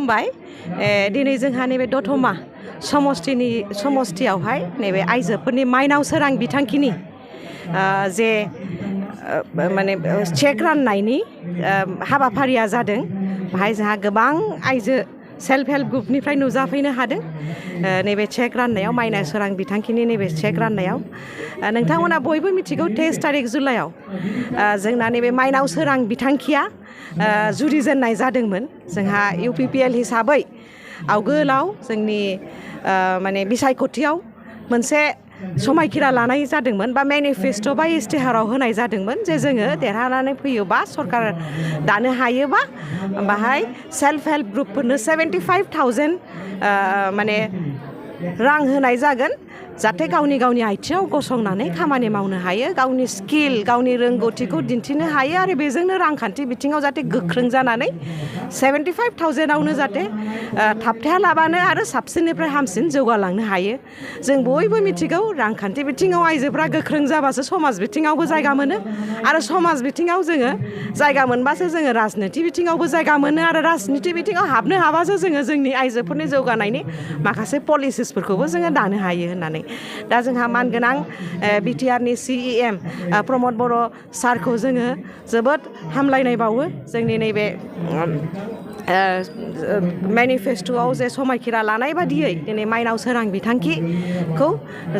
खुलुमबाय दिनै जोंहा नैबे दतमा समस्थियावहाय नैबे आइजोफोरनि माइनाव सोरां बिथांखिनि जे माने चेक राननायनि हाबाफारिया जादों बाहाय जोंहा गोबां आइजो सेल्फ हेल्प ग्रुपनिफ्राय नुजाफैनो हादों नैबे चेक राननायाव माइनाव सोरां बिथांखिनि नैबे चेक राननायाव नोंथांमोना बयबो मिथिगौ 23 तारिख जुलाइआव जोंना नैबे माइनाव सोरां बिथांखिया जुरिजेननाय जादोंमोन जोंहा UPPL हिसाबै आवगोलाव जोंनि माने बिसायख'थियाव मोनसे समायखिरा लानाय जादोंमोन बा मेनिफेस्ट' बा इस्तिहाराव होनाय जादोंमोन जे जोङो देरहानानै फैयोबा सरकार दानो हायोबा बाहाय सेल्फ हेल्प ग्रुपफोरनो 75,000 माने रां होनाय जागोन जाहाथे गावनि आथिङाव गसंनानै खामानि मावनो हायो गावनि स्किल गावनि रोंगौथिखौ दिन्थिनो हायो आरो बेजोंनो रांखान्थि बिथिङाव जाहाथे गोख्रों जानानै 75,000आवनो जाहाथे थाबथायालाबानो आरो साबसिननिफ्राय हामसिन जौगालांनो हायो जों बयबो मिथिगौ रांखान्थि बिथिङाव आइजोफ्रा गोख्रों जाबासो समाज बिथिङावबो जायगा मोनो आरो समाज बिथिङाव जोङो जायगा मोनबासो जोङो राजनिथि बिथिङावबो जायगा मोनो आरो राजनिथि बिथिङाव हाबनो हाबासो जोङो जोंनि आइजोफोरनि जौगानायनि माखासे पलिसिसफोरखौबो जोङो दानो हायो होननानै दा जोंहा मानगोनां बिटिआरनि CEM प्रमद बर' सारखौ जोङो जोबोद हामलायनाय बावो जोंनि नैबे मेनिफेस्ट'आव जे समायखिरा लानाय बादियै दिनै माइनाव सोरां बिथांखिखौ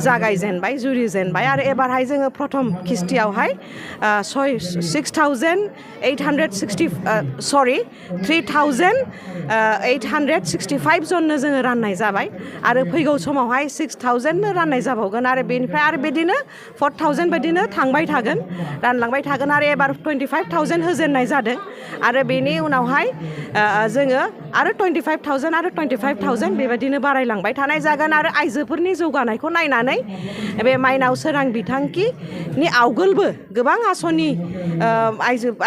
जागायजेनबाय जुरिजेनबाय आरो एबारहाय जोङो प्रथम किस्तियावहाय 3,865 जननो जोङो राननाय जाबाय आरो फैगौ समावहाय 6,000नो राननाय जाबावगोन आरो बेनिफ्राय आरो बिदिनो 4,000 बायदिनो थांबाय थागोन रानलांबाय थागोन आरो एबार 25,000 होजेननाय जादों आरो बेनि उनावहाय जोङो आरो 25,000 बेबायदिनो बारायलांबाय थानाय जागोन आरो आइजोफोरनि जौगानायखौ नायनानै बे माइनाव सोरां बिथांखिनि आवगोलबो गोबां आसनि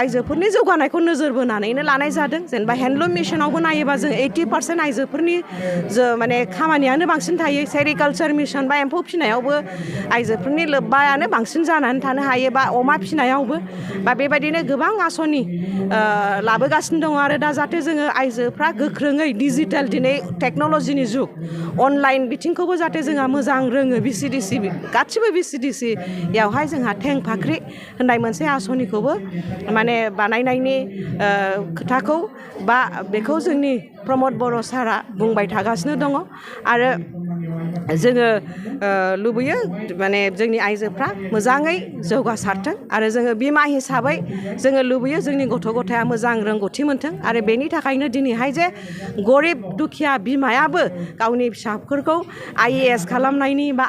आइजोफोरनि जौगानायखौ नोजोर बोनानैनो लानाय जादों जेनेबा हेन्डलुम मिशनावबो नायोबा जों 80% आइजोफोरनि माने खामानियानो बांसिन थायो सेरिकालचार मिशन बा एम्फौ फिसिनायावबो आइजोफोरनि लोब्बायानो बांसिन जानानै थानो हायो बा अमा फिसिनायावबो बा बेबायदिनो गोबां आसनि लाबोगासिनो दङ आरो दा जाहाथे जोङो आइजोफ्रा गोख्रोङै डिजिटेल दिनै टेक्न'लजिनि जुग अनलाइन बिथिंखौबो जाहाथे जोंहा मोजां रोङो BCDC गासिबो BCDCयावहाय जोंहा थें फाख्रि होननाय मोनसे आसनिखौबो माने बानायनायनि खोथाखौ बा बेखौ जोंनि प्रमद बर' सारा बुंबाय थागासिनो दङ आरो जोङो लुबैयो माने जोंनि आइजोफ्रा मोजाङै जौगासारथों आरो जोङो बिमा हिसाबै जोङो लुबैयो जोंनि गथ' गथाया मोजां रोंगौथि मोनथों आरो बेनि थाखायनो दिनैहाय जे गरिब दुखिया बिमायाबो गावनि फिसाफोरखौ IAS खालामनायनि बा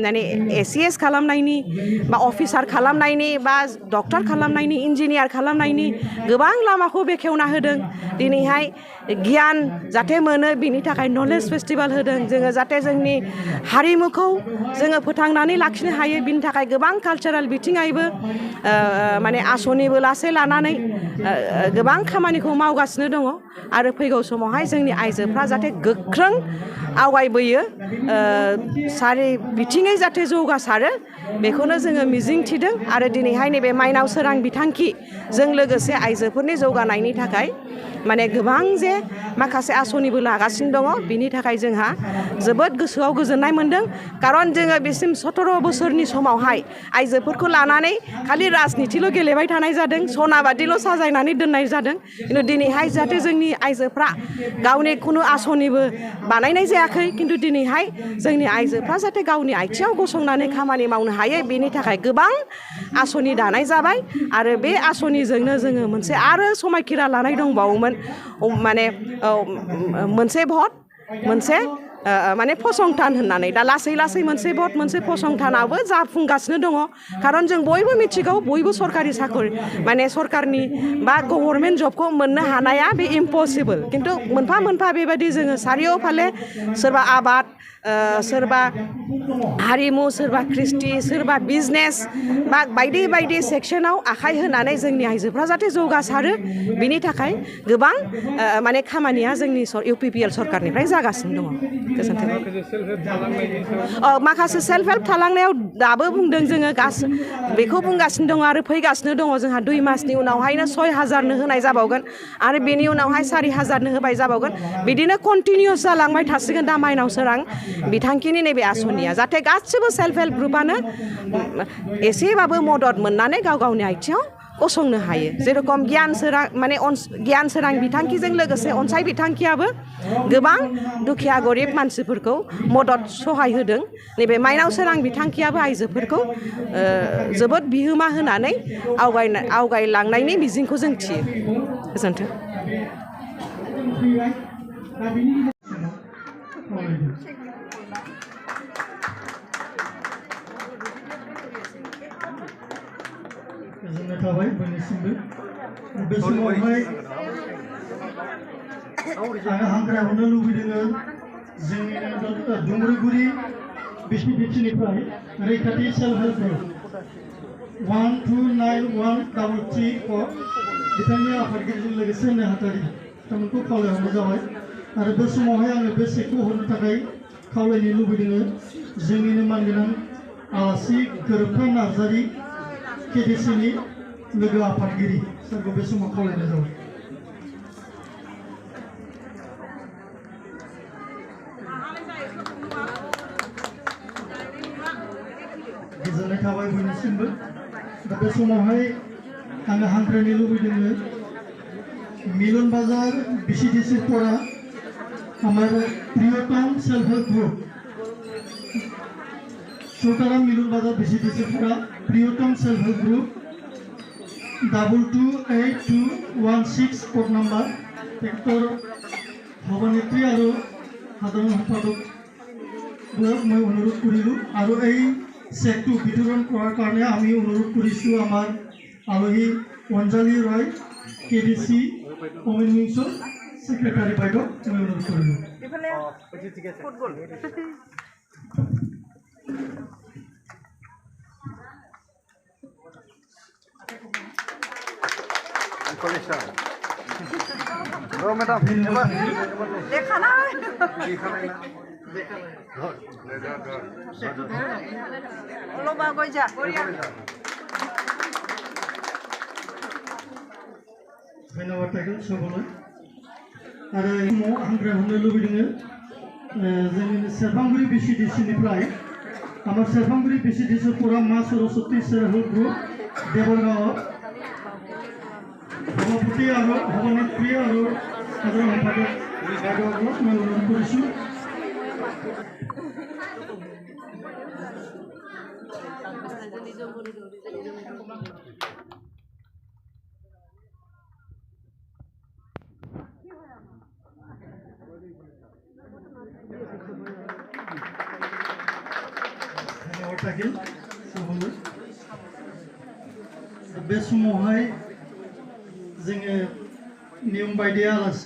माने ACS खालामनायनि बा अफिसार खालामनायनि बा डक्टर खालामनायनि इन्जिनियार खालामनायनि गोबां लामाखौ बेखेवना होदों दिनैहाय गियान जाहाथे मोनो बिनि थाखाय नलेज फेस्टिभेल होदों जोङो जाहाथे जोंनि हारिमुखौ जोङो फोथांनानै लाखिनो हायो बिनि थाखाय गोबां कालचारेल बिथिङैबो माने आसनिबो लानानै गोबां खामानिखौ मावगासिनो दङ आरो फैगौ समावहाय जोंनि आइजोफ्रा जाहाथे गोख्रों आवगायबोयो सारि बिथिङै जाहाथे जौगासारो बेखौनो जोङो मिजिं थिदों आरो दिनैहाय नैबे माइनाव सोरां बिथांखिजों लोगोसे आइजोफोरनि जौगानायनि थाखाय माने गोबां जे माखासे आसनिबो लागासिनो दङ बिनि थाखाय जोंहा जोबोद गोसोआव गोजोननाय मोनदों खारन जोङो बेसिम 17 बोसोरनि समावहाय आइजोफोरखौ लानानै खालि राजनिथिल' गेलेबाय थानाय जादों सना बादिल' साजायनानै दोननाय जादों खिन्थु दिनैहाय जाहाथे जोंनि आइजोफ्रा गावनि खुनु आसनिबो बानायनाय जायाखै खिन्थु दिनैहाय जोंनि आइजोफ्रा जाहाथे गावनि आथिङाव गसंनानै खामानि मावनो हायो बेनि थाखाय गोबां आसनि दानाय जाबाय आरो बे आसनिजोंनो जोङो मोनसे आरो समायखिरा लानाय दंबावोमोन माने मोनसे भट मोनसे माने फसंथान होननानै दा लासै मोनसे भट मोनसे फसंथानाबो जाफुंगासिनो दङ खारन जों बयबो मिथिगौ बयबो सरकारि साख्रि माने सरकारनि बा गभर्नमेन्ट जबखौ मोननो हानाया बे इम्पसिबल खिन्थु मोनफा मोनफा बेबायदि जोङो सारिय'फाले सोरबा आबाद सोरबा हारिमु सोरबा कृष्टि सोरबा बिजनेस बा बायदि सेक्सनाव आखाइ होनानै जोंनि आइजोफ्रा जाहाथे जौगासारो बिनि थाखाय गोबां माने खामानिया जोंनि UPPL सरकारनिफ्राय जागासिनो दङ माखासे सेल्फ हेल्प थालांनायाव दाबो बुंदों जोङो बेखौ बुंगासिनो दङ आरो फैगासिनो दङ जोंहा 2 मासनि उनावहायनो 6,000नो होनाय जाबावगोन आरो बेनि उनावहाय 4,000नो होबाय जाबावगोन बिदिनो कन्टिनिउस जालांबाय थासिगोन दा माइनाव सोरां बिथांखिनि नैबे आसनिया जाहाथे गासिबो सेल्फ हेल्प ग्रुपआनो एसेबाबो मदद मोननानै गाव गावनि आथिङाव गसंनो हायो जेरखम गियान सोरां माने गियान सोरां बिथांखिजों लोगोसे अनसाय बिथांखियाबो गोबां दुखिया गरिब मानसिफोरखौ मदद सहाय होदों नैबे माइनाव सोरां बिथांखियाबो आइजोफोरखौ जोबोद बिहोमा होनानै आवगायलांनायनि मिजिंखौ जों थियो गोजोन्थों गोजोननाय थाबाय बयनिसिमबो बे समावहाय आङो हांख्रायहरनो लुबैदों जोंनि दुमरुगुरि बिसमिथिनिफ्राय रैखाथि सेल्फ हेल्प ग्रुप 129133 बिथांनि आफादगिरिजों लोगोसे नेहाथारि बिथांमोनखौ खावलायहरनाय जाबाय आरो बे समावहाय आङो बे चेकखौ हरनो थाखाय खावलायनो लुबैदों जोंनिनो मानगोनां आलासि गोरोबथा नार्जारि केडिसिनि लोगो आफादगिरि सोरखौ बे समाव खावलायनाय जाबाय गोजोननाय थाबाय बयनिसिमबो दा बे समावहाय आङो हांख्रायनो लुबैदों मिलन बाजार बिसिडिसि परा हमारे Priyatam self help group Chhotaram Milan Bazar बिसिडिसि परा Priyatam self help group 228216 code number टेक्टर भवनेत्री और साधारण सम्पादक मैं अनुरोध करिलु और এই চেকটো বিতৰণ কৰাৰ কাৰণে আমি অনুৰোধ কৰিছো আমাৰ আলহী অঞ্জলি ৰয় কেডিসি কমিউনিকেশন সেক্রেটারি বাইদেউ মই অনুৰোধ কৰিলো ফুটবল Bro, madam, देखा ना लो बा गई जा धन्यवाद थागोन सबले आरो हांख्रायहरनो लुबैदों जोंनि सेरफांगुरि बिसिडिसिनिफ्राय आमार सेरफांगुरि बिसिडिसि परा मा सरस्वती सेल्फ हेल्प ग्रुप देवरगाঁও সভাপতি আৰু সভানেত্ৰী আৰু সাধাৰণ সম্পাদক বাইদেউসকলক মই অনুৰোধ কৰিছোঁ धन्यवाद থাকিল सबले बे समावहाय जोङो नियम बायदियै आलासि